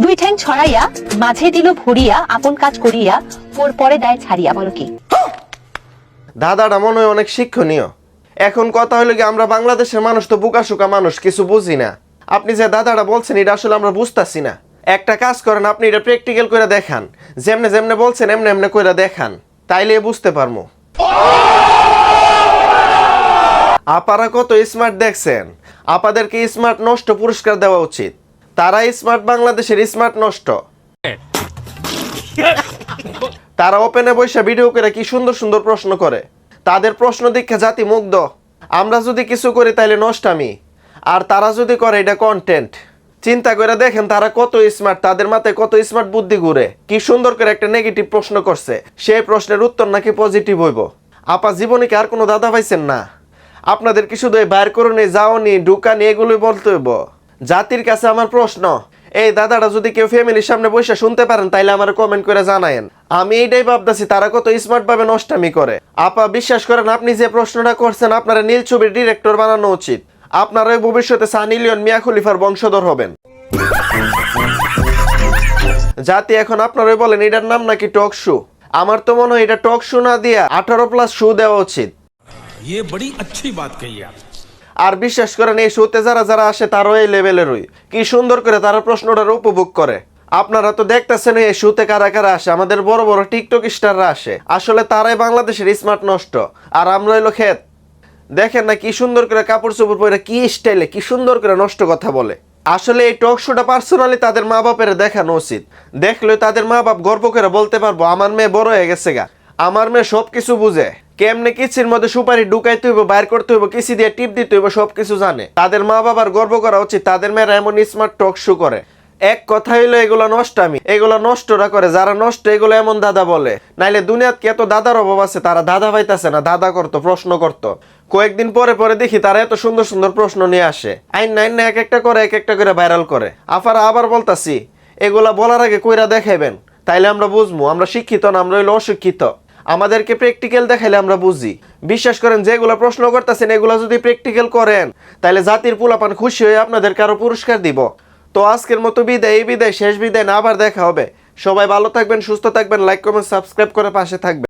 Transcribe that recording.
দুই ঠ্যাং ছড়াইয়া মাঝে দিল ভরিয়া আপন কাজ করিয়া ওর পরে দেয় ছাড়িয়া। বলো কি? দাদাটা মনে হয় অনেক শিক্ষণীয়। এখন কথা হলো কি, আমরা বাংলাদেশের মানুষ তো বোকাশোকা মানুষ, কিছু বুঝি না। আপনি যে দাদাটা বলছেন এটা আসলে আমরা বুঝতাছি না। একটা কাজ করেন, আপনি এটা প্র্যাকটিক্যাল করে দেখান, যেমনে যেমনে বলছেন এমনি এমনি করে দেখান, তাইলে বুঝতে পারবো। আপারা কত স্মার্ট দেখছেন, আপাদেরকে স্মার্ট নষ্ট পুরস্কার দেওয়া উচিত। তারা স্মার্ট, বাংলাদেশের স্মার্ট নষ্ট। তারা ওপেনে বসে ভিডিও করে কি সুন্দর সুন্দর প্রশ্ন করে, তাদের প্রশ্ন দীক্ষা জাতি মুগ্ধ। আমরা যদি কিছু করি তাইলে নষ্টামি, আর তারা যদি করে এটা কন্টেন্ট। চিন্তা করে দেখেন তারা কত স্মার্ট, তাদের মাথায় কত স্মার্ট বুদ্ধি ঘুরে। কি সুন্দর করে একটা নেগেটিভ প্রশ্ন করছে, সেই প্রশ্নের উত্তর নাকি পজিটিভ হইব। আপা জীবনে কি আর কোনো দাদা পাইছেন না? আপনাদের কি শুধু বাইর করুন, যাওনি ঢুকানি এগুলোই বলতে হইব? জাতির কাছে আমার প্রশ্ন, এই দাদাটা যদি কেউ ফ্যামিলির সামনে বসে শুনতে পারেন তাইলে আমার কমেন্ট করে জানায়েন। আমি এইটাই ভাবতেছি তারা কত স্মার্ট ভাবে নষ্টামি করে। আপা বিশ্বাস করেন, আপনি যে প্রশ্নটা করছেন আপনারা নীল ছবির ডিরেক্টর বানানো উচিত। আপনারাই ভবিষ্যতে সানি লিওন, মিয়া খলিফার বংশধর হবেন। জাতি এখন আপনারাই বলেন এটার নাম নাকি টক শো। আমার তো মনে হয় এটা টক শো না দিয়া 18+ শো দেওয়া উচিত। ये बड़ी अच्छी बात कही आप। আর বিশ্বাস করেন এই শোতে যারা যারা আসে তারও এই লেভেলেরই, কি সুন্দর করে তারা প্রশ্নটার উপভোগ করে। আপনারা তো দেখতেছেন এই শোতে কারা কারা আসে, আমাদের বড় বড় টিকটক স্টাররা আসে। আসলে তারাই বাংলাদেশের স্মার্ট নষ্ট, আর আমরা হইলো খেত। দেখেন না কি সুন্দর করে কাপড় চোপড় পরে কি স্টাইলে কি সুন্দর করে নষ্ট কথা বলে। আসলে এই টক শোটা পার্সোনালি তাদের মা বাপের দেখানো উচিত। দেখলে তাদের মা বাপ গর্ব করে বলতে পারবো আমার মেয়ে বড় হয়ে গেছে গা, আমার মেয়ে সবকিছু বুঝে। কেমনে কিচির মধ্যে সুপারি ঢুকাইতে হইব, বাইর করতে হইব, কিসি দিয়ে টিপ দিতে হইব, সবকিছু জানে। তাদের মা বাবার গর্ব করা উচিত, তাদের মেয়েরা এমন স্মার্ট টক শো করে। এক কথা হইলো এগুলো নষ্টামি, এগুলো নষ্টরা করে যারা নষ্ট, এগুলো এমন দাদা বলে। নাইলে দুনিয়াত কি এত দাদার অভাব আছে? তারা দাদা পাইতাছে না, দাদা করতো, প্রশ্ন করতো। কয়েকদিন পরে পরে দেখি তারা এত সুন্দর সুন্দর প্রশ্ন নিয়ে আসে, আইন নাইন না এক একটা করে এক একটা করে ভাইরাল করে। আফারা আবার বলতাছি এগুলা বলার আগে কইরা দেখাইবেন, তাইলে আমরা বুঝবো আমরা শিক্ষিত না, আমরা হইলো অশিক্ষিত। আমাদেরকে প্র্যাকটিক্যাল দেখাইলে আমরা বুঝি। বিশ্বাস করেন যেগুলো প্রশ্ন করতেছেন এগুলো যদি প্র্যাকটিক্যাল করেন তাহলে জাতির পোলাপান খুশি হয়ে আপনাদেরকে আরো পুরস্কার দিব। তো আজকের মতো বিদায়, এই বিদায় শেষ বিদায় না, আবার দেখা হবে। সবাই ভালো থাকবেন, সুস্থ থাকবেন, লাইক কমেন্ট সাবস্ক্রাইব করে পাশে থাকবেন।